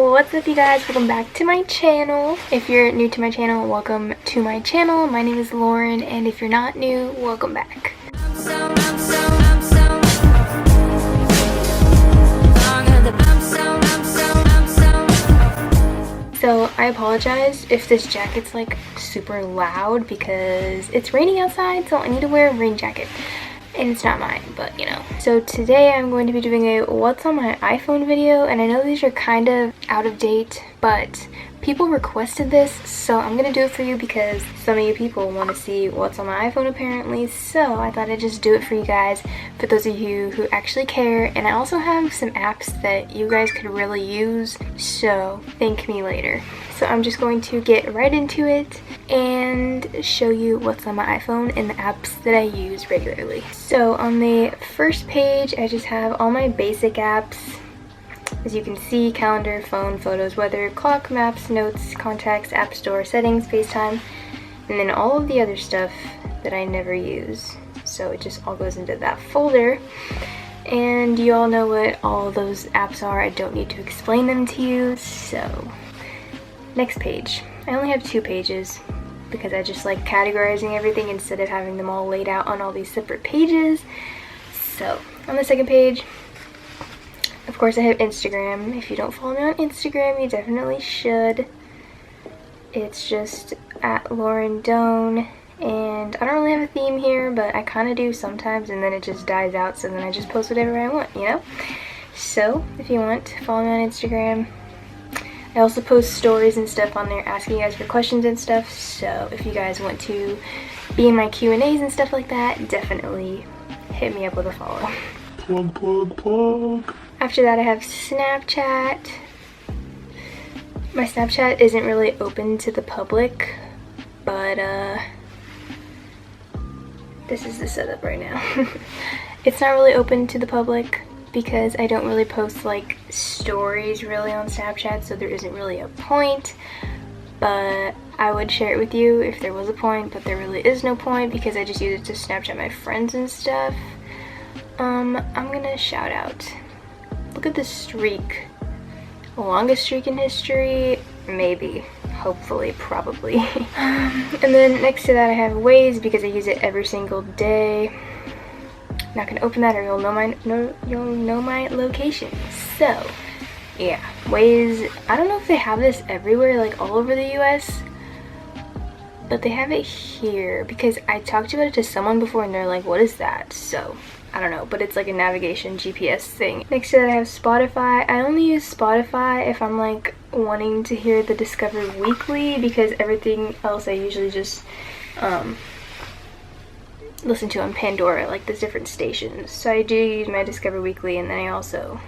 What's up you guys, welcome back to my channel. If you're new to my channel, welcome to my channel. My name is Lauren, and if you're not new, welcome back. So I apologize if this jacket's like super loud because it's raining outside, so I need to wear a rain jacket. And it's not mine, but you know. So today I'm going to be doing a what's on my iPhone video, and I know these are kind of out of date, but people requested this, so I'm gonna do it for you because some of you people want to see what's on my iPhone apparently, so I thought I'd just do it for you guys, for those of you who actually care. And I also have some apps that you guys could really use, so thank me later. So I'm just going to get right into it and show you what's on my iPhone and the apps that I use regularly. So on the first page, I just have all my basic apps. As you can see, calendar, phone, photos, weather, clock, maps, notes, contacts, app store, settings, FaceTime, and then all of the other stuff that I never use. So it just all goes into that folder. And you all know what all those apps are. I don't need to explain them to you. So next page. I only have 2 pages because I just like categorizing everything instead of having them all laid out on all these separate pages. So on the second page, of course I have Instagram. If you don't follow me on Instagram, you definitely should. It's just at Lauryn Doan, and I don't really have a theme here, but I kind of do sometimes, and then it just dies out, so then I just post whatever I want, you know? So if you want, follow me on Instagram. I also post stories and stuff on there asking you guys for questions and stuff, so if you guys want to be in my Q&As and stuff like that, definitely hit me up with a follow. Plug, plug, plug. After that I have Snapchat. My Snapchat isn't really open to the public, but this is the setup right now. It's not really open to the public because I don't really post like stories really on Snapchat, so there isn't really a point, but I would share it with you if there was a point, but there really is no point because I just use it to Snapchat my friends and stuff. I'm gonna shout out. Look at this streak. The longest streak in history? Maybe. Hopefully. Probably. And then next to that I have Waze because I use it every single day. Not gonna open that or you'll know my location. So yeah, Waze. I don't know if they have this everywhere, like all over the US, but they have it here because I talked about it to someone before and they're like, what is that? So I don't know, but it's like a navigation GPS thing. Next to that I have Spotify. I only use Spotify if I'm like wanting to hear the Discover Weekly because everything else I usually just listen to on Pandora, like there's different stations. So I do use my Discover Weekly, and then I also,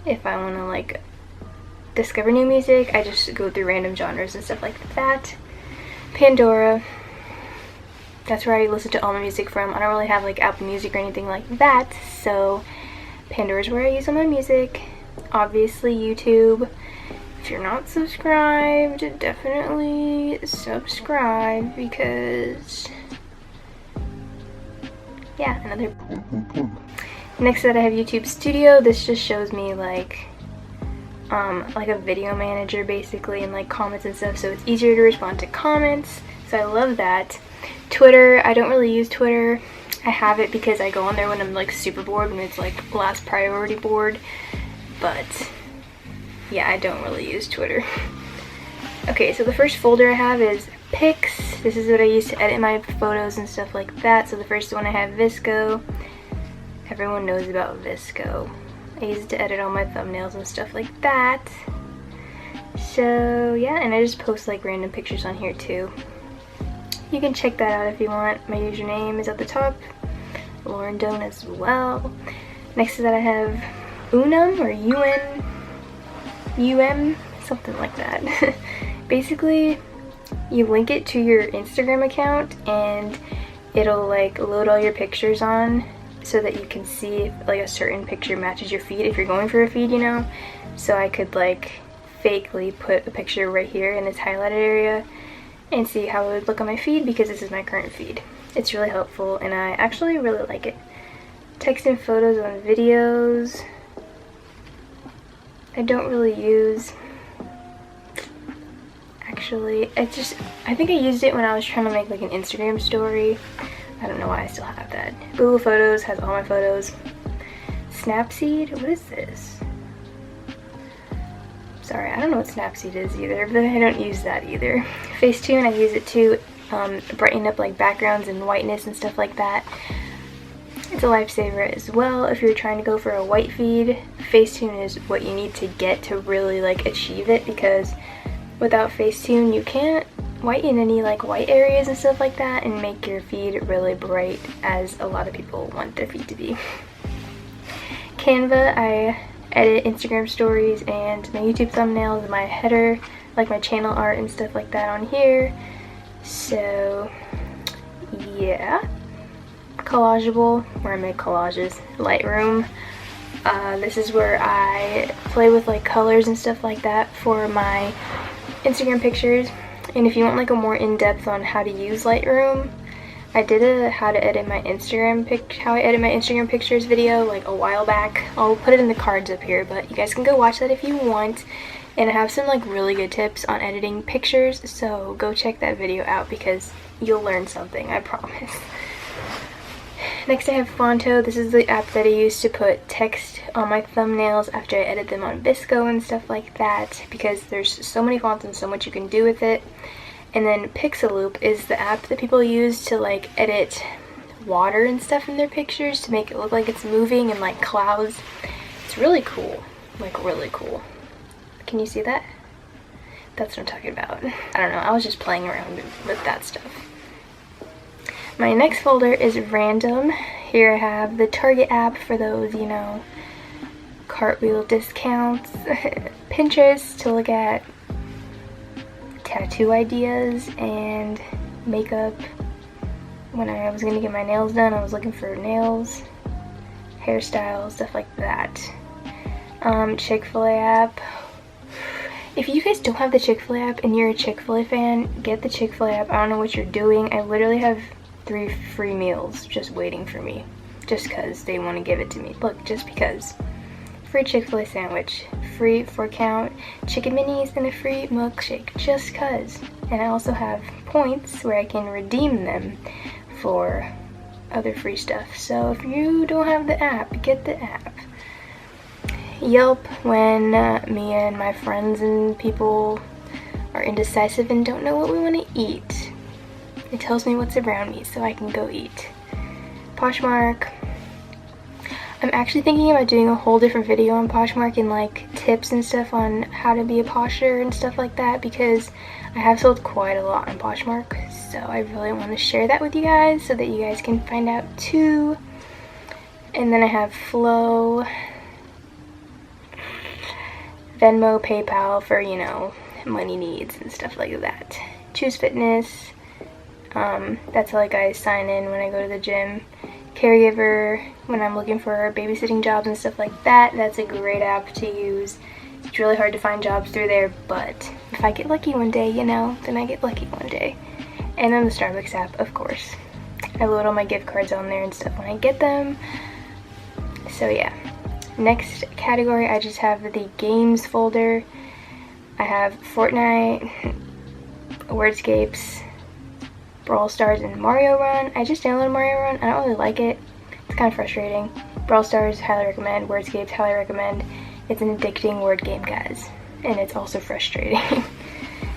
if I want to like discover new music, I just go through random genres and stuff like that. Pandora. That's where I listen to all my music from. I don't really have like Apple Music or anything like that, so Pandora is where I use all my music. Obviously YouTube. If you're not subscribed, definitely subscribe because yeah, another. Next to that I have YouTube Studio. This just shows me like a video manager basically, and like comments and stuff, so it's easier to respond to comments, so I love that. Twitter, I don't really use Twitter. I have it because I go on there when I'm like super bored, when it's like last priority bored, but yeah, I don't really use Twitter. Okay, so the first folder I have is pics. This is what I use to edit my photos and stuff like that. So the first one I have VSCO. Everyone knows about VSCO. I use it to edit all my thumbnails and stuff like that. So yeah, and I just post like random pictures on here too. You can check that out if you want. My username is at the top. Lauryn Doan as well. Next to that I have Unum or UM, something like that. Basically, you link it to your Instagram account and it'll like load all your pictures on so that you can see if like a certain picture matches your feed if you're going for a feed, you know. So I could like fakely put a picture right here in this highlighted area and see how it would look on my feed because this is my current feed. It's really helpful and I actually really like it. Text and photos on videos. I don't really use. Actually, I think I used it when I was trying to make like an Instagram story. I don't know why I still have that. Google Photos has all my photos. Snapseed? What is this? Sorry, I don't know what Snapseed is either, but I don't use that either. Facetune, I use it to brighten up like backgrounds and whiteness and stuff like that. It's a lifesaver as well if you're trying to go for a white feed. Facetune is what you need to get to really like achieve it, because without Facetune you can't whiten any like white areas and stuff like that and make your feed really bright as a lot of people want their feed to be. Canva, I edit Instagram stories and my YouTube thumbnails, my header, like my channel art and stuff like that on here. So yeah. Collageable, where I make collages. Lightroom, this is where I play with like colors and stuff like that for my Instagram pictures. And if you want like a more in-depth on how to use Lightroom, I did a how to edit my how I edit my Instagram pictures video like a while back. I'll put it in the cards up here, but you guys can go watch that if you want. And I have some like really good tips on editing pictures, so go check that video out because you'll learn something, I promise. Next I have Fonto. This is the app that I use to put text on my thumbnails after I edit them on VSCO and stuff like that, because there's so many fonts and so much you can do with it. And then Pixaloop is the app that people use to like edit water and stuff in their pictures to make it look like it's moving and like clouds. It's really cool, like really cool. Can you see that? That's what I'm talking about. I don't know, I was just playing around with that stuff. My next folder is random. Here I have the Target app for those, you know, cartwheel discounts. Pinterest to look at tattoo ideas and makeup. When I was going to get my nails done, I was looking for nails, hairstyles, stuff like that. Chick-fil-A app. If you guys don't have the Chick-fil-A app and you're a Chick-fil-A fan, get the Chick-fil-A app. I don't know what you're doing. I literally have 3 free meals just waiting for me, just because they want to give it to me. Look, just because. Free Chick-fil-A sandwich, free 4-count chicken minis, and a free milkshake, just cause. And I also have points where I can redeem them for other free stuff. So if you don't have the app, get the app. Yelp, when me and my friends and people are indecisive and don't know what we want to eat. It tells me what's around me so I can go eat. Poshmark. I'm actually thinking about doing a whole different video on Poshmark and like tips and stuff on how to be a posher and stuff like that, because I have sold quite a lot on Poshmark. So I really want to share that with you guys so that you guys can find out too. And then I have Flow, Venmo, PayPal for, you know, money needs and stuff like that. Choose Fitness. That's how like I sign in when I go to the gym. Caregiver, when I'm looking for babysitting jobs and stuff like that. That's a great app to use. It's really hard to find jobs through there, but if I get lucky one day, you know, then I get lucky one day. And then the Starbucks app, of course. I load all my gift cards on there and stuff when I get them. So yeah. Next category, I just have the games folder. I have Fortnite, Wordscapes, Brawl Stars, and Mario Run. I just downloaded Mario Run. I don't really like it. It's kind of frustrating. Brawl Stars, highly recommend. Wordscapes, highly recommend. It's an addicting word game, guys. And it's also frustrating.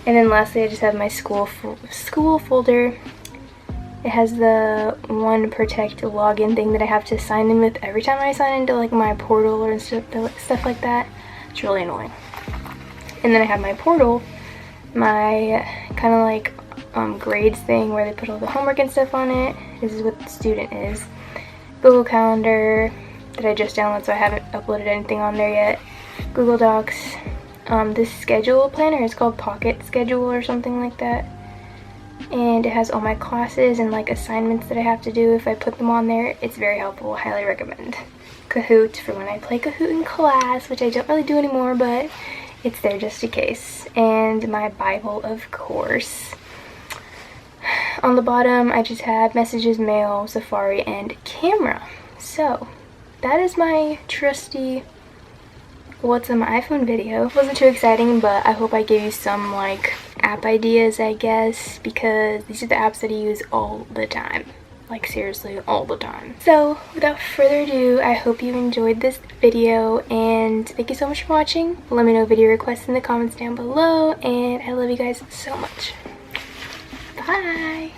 And then lastly, I just have my school folder. It has the One Protect login thing that I have to sign in with every time I sign into like my portal or stuff like that. It's really annoying. And then I have my portal, my kind of like grades thing where they put all the homework and stuff on it. This is what the student is. Google Calendar that I just downloaded, so I haven't uploaded anything on there yet. Google Docs. This schedule planner is called Pocket Schedule or something like that. And it has all my classes and like assignments that I have to do if I put them on there. It's very helpful. Highly recommend. Kahoot for when I play Kahoot in class, which I don't really do anymore, but it's there just in case. And my Bible, of course. On the bottom, I just have Messages, Mail, Safari, and Camera. So that is my trusty what's on my iPhone video. It wasn't too exciting, but I hope I gave you some like app ideas, I guess, because these are the apps that I use all the time. Like seriously, all the time. So without further ado, I hope you enjoyed this video and thank you so much for watching. Let me know video requests in the comments down below and I love you guys so much. Bye!